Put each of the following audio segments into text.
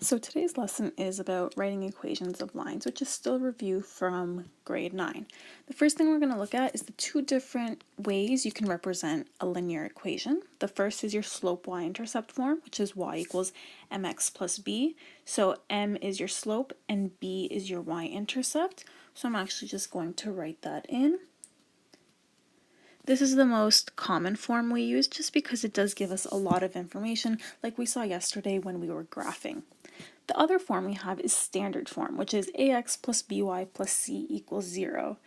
So today's lesson is about writing equations of lines, which is still review from grade 9. The first thing we're going to look at is the two different ways you can represent a linear equation. The first is your slope y-intercept form, which is y equals mx plus b. So m is your slope and b is your y-intercept. So I'm actually just going to write that in. This is the most common form we use just because it does give us a lot of information like we saw yesterday when we were graphing. The other form we have is standard form, which is ax plus by plus c equals 0.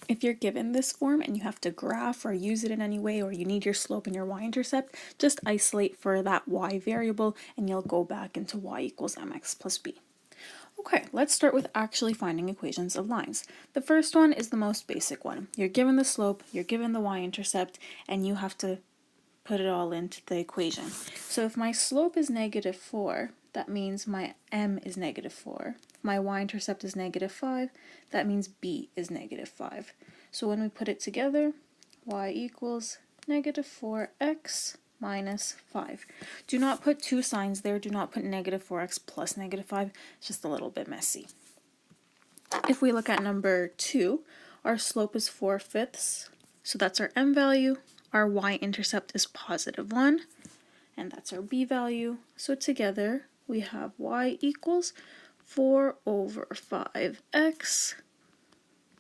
If you're given this form and you have to graph or use it in any way, or you need your slope and your y-intercept, just isolate for that y variable and you'll go back into y equals mx plus b. Okay, let's start with actually finding equations of lines. The first one is the most basic one. You're given the slope, you're given the y-intercept, and you have to put it all into the equation. So if my slope is negative 4, that means my m is negative 4. If my y-intercept is negative 5, that means b is negative 5. So when we put it together, y equals negative 4x minus 5. Do not put two signs there. Do not put negative 4x plus negative 5. It's just a little bit messy. If we look at number 2, our slope is 4/5. So that's our m value. Our y-intercept is positive 1. And that's our b value. So together we have y equals 4/5x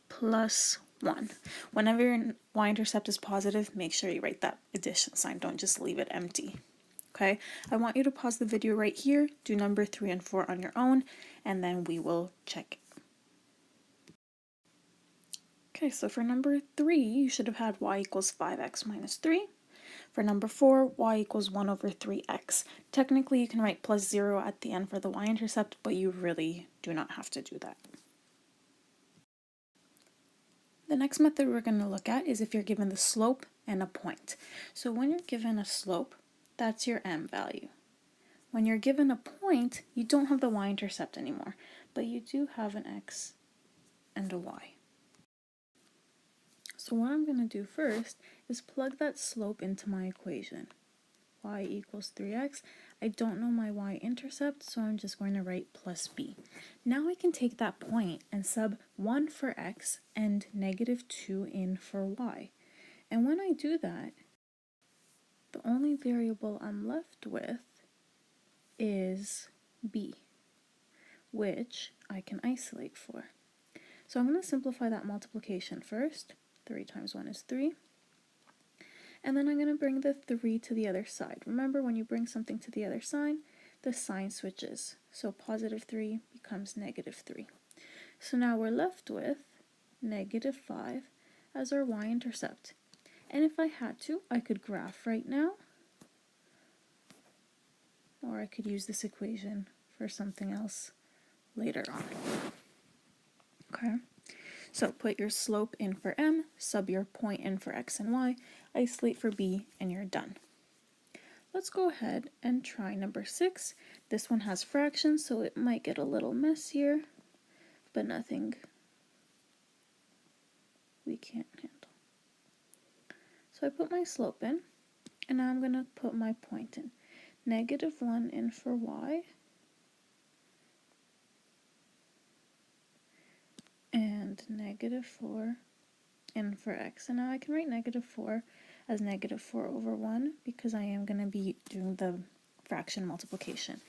plus 1. Whenever your y-intercept is positive, make sure you write that addition sign. Don't just leave it empty. Okay, I want you to pause the video right here, do number 3 and 4 on your own, and then we will check it. Okay, so for number 3, you should have had y equals 5x minus 3. For number 4, y equals 1/3x. Technically, you can write plus 0 at the end for the y-intercept, but you really do not have to do that. The next method we're going to look at is if you're given the slope and a point. So when you're given a slope, that's your m value. When you're given a point, you don't have the y-intercept anymore, but you do have an x and a y. So what I'm going to do first is plug that slope into my equation. Y equals 3x. I don't know my y-intercept, so I'm just going to write plus b. Now I can take that point and sub 1 for x and negative 2 in for y. And when I do that, the only variable I'm left with is b, which I can isolate for. So I'm going to simplify that multiplication first. 3 times 1 is 3. And then I'm going to bring the 3 to the other side. Remember, when you bring something to the other side, the sign switches. So positive 3 becomes negative 3. So now we're left with negative 5 as our y-intercept. And if I had to, I could graph right now, or I could use this equation for something else later on. Okay, so put your slope in for m, sub your point in for x and y, isolate for b, and you're done. Let's go ahead and try number 6. This one has fractions, so it might get a little messier, but nothing we can't handle. So I put my slope in, and now I'm going to put my point in. Negative 1 in for y, and negative 4 in for x. And now I can write negative 4 as negative 4/1 because I am going to be doing the fraction multiplication.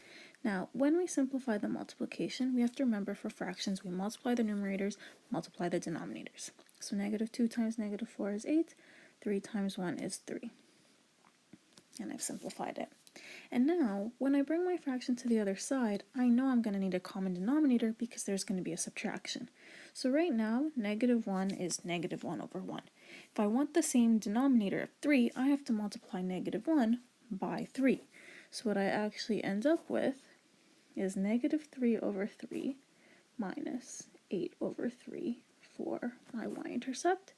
Now, when we simplify the multiplication, we have to remember for fractions, we multiply the numerators, multiply the denominators. So negative 2 times negative 4 is 8, 3 times 1 is 3. And I've simplified it. And now, when I bring my fraction to the other side, I know I'm going to need a common denominator because there's going to be a subtraction. So right now, negative 1 is negative 1/1. If I want the same denominator of 3, I have to multiply negative 1 by 3. So what I actually end up with is negative 3/3 minus 8/3 for my y-intercept,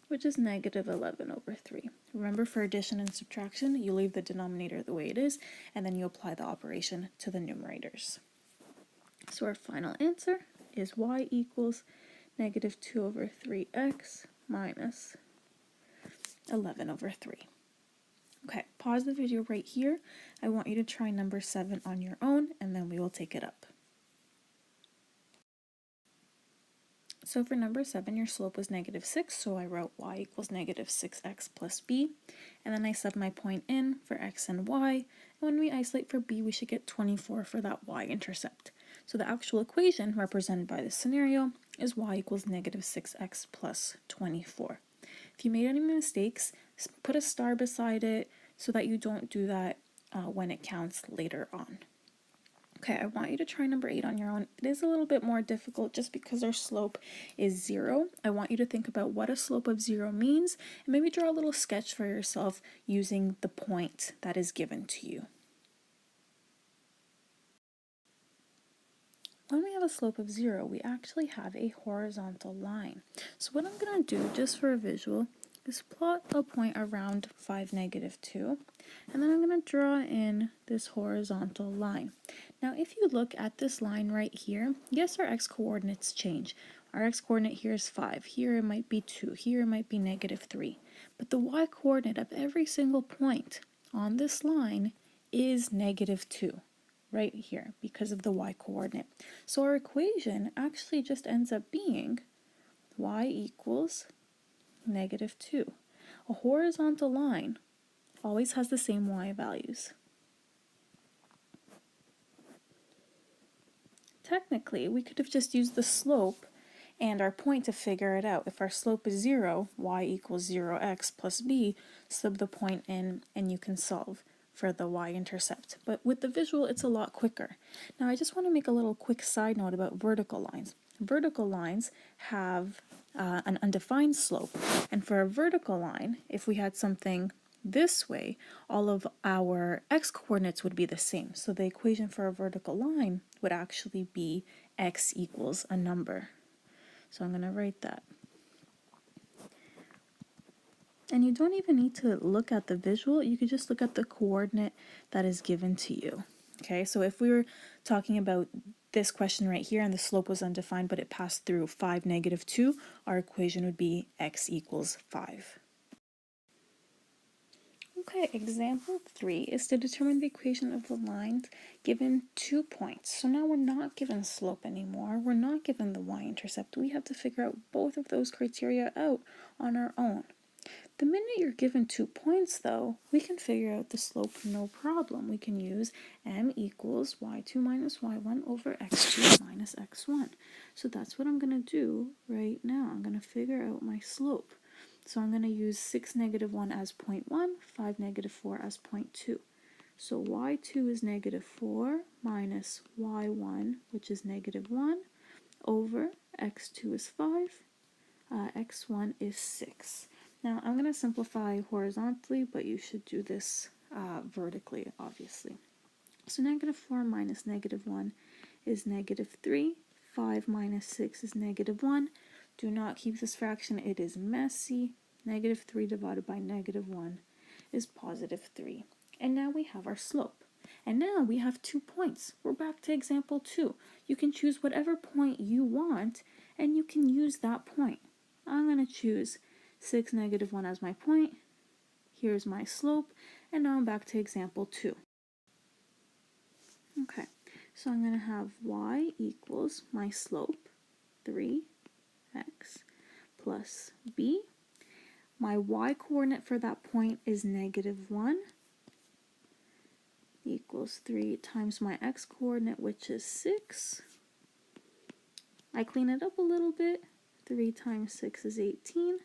which is negative 11/3. Remember, for addition and subtraction, you leave the denominator the way it is, and then you apply the operation to the numerators. So our final answer is y equals negative 2/3x minus 11/3. Okay, pause the video right here. I want you to try number 7 on your own, and then we will take it up. So for number 7, your slope was -6, so I wrote y equals -6x plus b, and then I subbed my point in for x and y, and when we isolate for b, we should get 24 for that y-intercept. So the actual equation represented by this scenario is y equals -6x plus 24. If you made any mistakes, put a star beside it so that you don't do that when it counts later on. Okay, I want you to try number 8 on your own. It is a little bit more difficult just because our slope is 0. I want you to think about what a slope of 0 means and maybe draw a little sketch for yourself using the point that is given to you. When we have a slope of 0, we actually have a horizontal line. So what I'm going to do, just for a visual, is plot a point around 5, -2, and then I'm going to draw in this horizontal line. Now if you look at this line right here, yes, our x-coordinates change. Our x-coordinate here is 5, here it might be 2, here it might be -3, but the y-coordinate of every single point on this line is -2. Right here because of the y-coordinate. So our equation actually just ends up being y equals -2. A horizontal line always has the same y values. Technically, we could have just used the slope and our point to figure it out. If our slope is 0, y equals 0x plus b, sub the point in and you can solve for the y-intercept. But with the visual, it's a lot quicker. Now I just want to make a little quick side note about vertical lines. Vertical lines have an undefined slope, and for a vertical line, if we had something this way, all of our x-coordinates would be the same. So the equation for a vertical line would actually be x equals a number. So I'm going to write that. And you don't even need to look at the visual, you could just look at the coordinate that is given to you. Okay, so if we were talking about this question right here and the slope was undefined but it passed through 5, -2, our equation would be x equals 5. Okay, example 3 is to determine the equation of the lines given 2 points. So now we're not given slope anymore, we're not given the y-intercept. We have to figure out both of those criteria out on our own. The minute you're given 2 points though, we can figure out the slope no problem. We can use m equals y2 minus y1 over x2 minus x1. So that's what I'm going to do right now. I'm going to figure out my slope. So I'm going to use 6, -1 as 0.1, 5, -4 as 0.2. So y2 is -4 minus y1, which is -1, over x2 is 5, x1 is 6. Now I'm going to simplify horizontally, but you should do this vertically, obviously. So -4 minus -1 is -3, 5 minus 6 is -1. Do not keep this fraction, it is messy. -3 divided by -1 is +3. And now we have our slope. And now we have 2 points. We're back to example 2. You can choose whatever point you want, and you can use that point. I'm going to choose 6, -1 as my point. Here's my slope, and now I'm back to example 2. Okay, so I'm going to have y equals my slope, 3x plus b. My y-coordinate for that point is -1 equals 3 times my x-coordinate, which is 6. I clean it up a little bit. 3 times 6 is 18.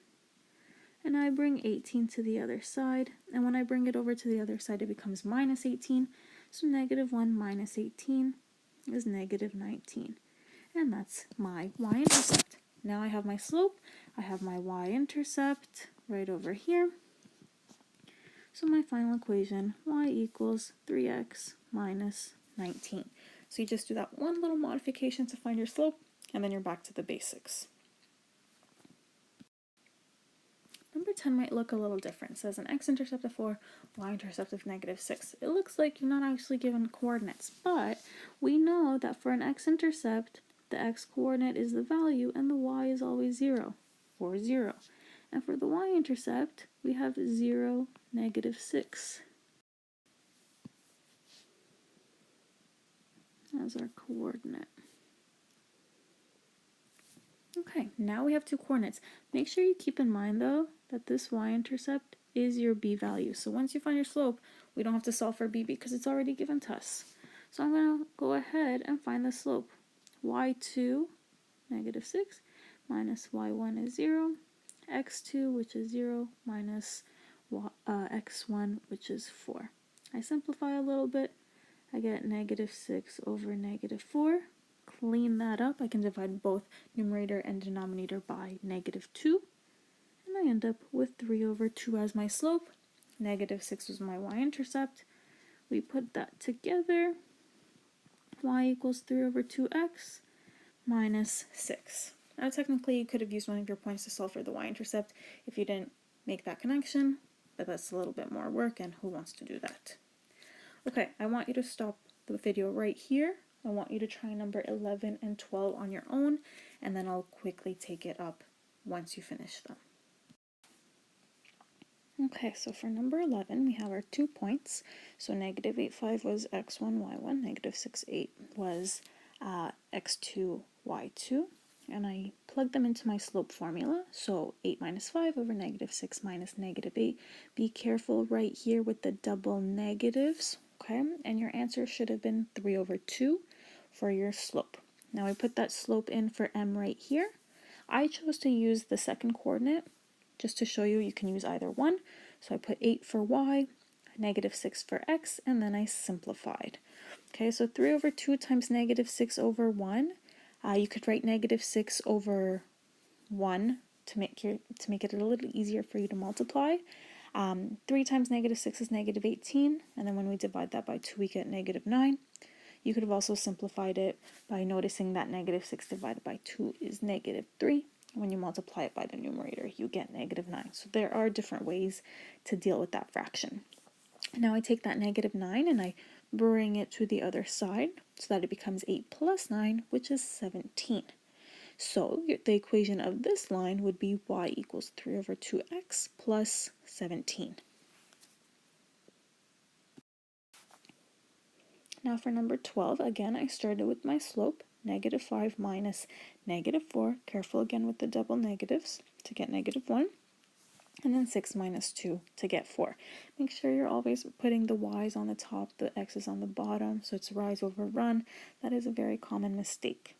And I bring 18 to the other side, and when I bring it over to the other side, it becomes -18, so -1 minus 18 is -19, and that's my y-intercept. Now I have my slope, I have my y-intercept right over here, so my final equation, y equals 3x minus 19. So you just do that one little modification to find your slope, and then you're back to the basics. Number 10 might look a little different. It says an x-intercept of 4, y-intercept of -6. It looks like you're not actually given coordinates, but we know that for an x-intercept, the x-coordinate is the value and the y is always 0, or 0. And for the y-intercept, we have 0, negative 6 as our coordinate. Okay, now we have two coordinates. Make sure you keep in mind though that this y-intercept is your b value. So once you find your slope, we don't have to solve for b because it's already given to us. So I'm going to go ahead and find the slope. y2, negative 6, minus y1 is 0, x2, which is 0, minus x1, which is 4. I simplify a little bit. I get negative 6 over negative 4. Clean that up. I can divide both numerator and denominator by negative 2. And I end up with 3 over 2 as my slope. Negative 6 was my y-intercept. We put that together. Y equals 3 over 2x minus 6. Now technically you could have used one of your points to solve for the y-intercept if you didn't make that connection, but that's a little bit more work, and who wants to do that? Okay, I want you to stop the video right here. I want you to try number 11 and 12 on your own, and then I'll quickly take it up once you finish them. Okay, so for number 11, we have our 2 points. So negative 8, 5 was x1, y1, negative 6, 8 was x2, y2, and I plug them into my slope formula. So 8 minus 5 over negative 6 minus negative 8. Be careful right here with the double negatives, okay? And your answer should have been 3 over 2 for your slope. Now I put that slope in for m right here. I chose to use the second coordinate just to show you can use either one. So I put 8 for y, negative 6 for x, and then I simplified. Okay, so 3 over 2 times negative 6 over 1. You could write negative 6 over 1 to make it a little easier for you to multiply. 3 times negative 6 is negative 18, and then when we divide that by 2, we get negative 9. You could have also simplified it by noticing that negative 6 divided by 2 is negative 3. When you multiply it by the numerator, you get negative 9. So there are different ways to deal with that fraction. Now I take that negative 9 and I bring it to the other side so that it becomes 8 plus 9, which is 17. So the equation of this line would be y equals 3 over 2x plus 17. Now for number 12, again, I started with my slope, negative 5 minus negative 4. Careful again with the double negatives to get negative 1. And then 6 minus 2 to get 4. Make sure you're always putting the y's on the top, the x's on the bottom, so it's rise over run. That is a very common mistake.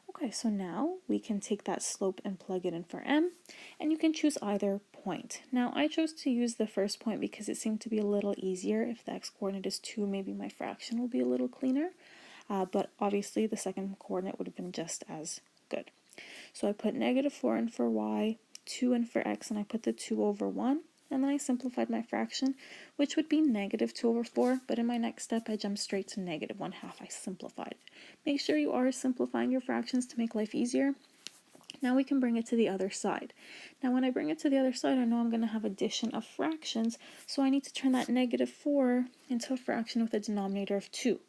Okay, so now we can take that slope and plug it in for m, and you can choose either point. Now I chose to use the first point because it seemed to be a little easier. If the x-coordinate is 2, maybe my fraction will be a little cleaner, but obviously the second coordinate would have been just as good. So I put negative 4 in for y, 2 in for x, and I put the 2 over 1, and then I simplified my fraction, which would be negative 2 over 4, but in my next step I jumped straight to negative 1/2. I simplified. Make sure you are simplifying your fractions to make life easier. Now we can bring it to the other side. Now when I bring it to the other side, I know I'm going to have addition of fractions, so I need to turn that negative 4 into a fraction with a denominator of 2.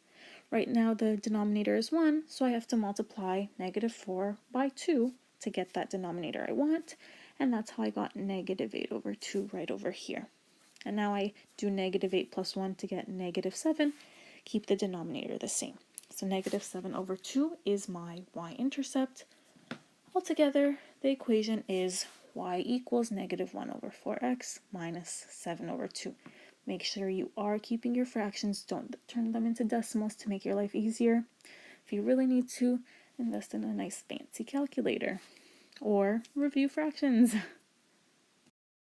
Right now the denominator is 1, so I have to multiply negative 4 by 2 to get that denominator I want, and that's how I got negative 8 over 2 right over here. And now I do negative 8 plus 1 to get negative 7, keep the denominator the same. So negative 7 over 2 is my y-intercept. Altogether, the equation is y equals negative 1 over 4x minus 7 over 2. Make sure you are keeping your fractions. Don't turn them into decimals to make your life easier. If you really need to, invest in a nice fancy calculator or review fractions.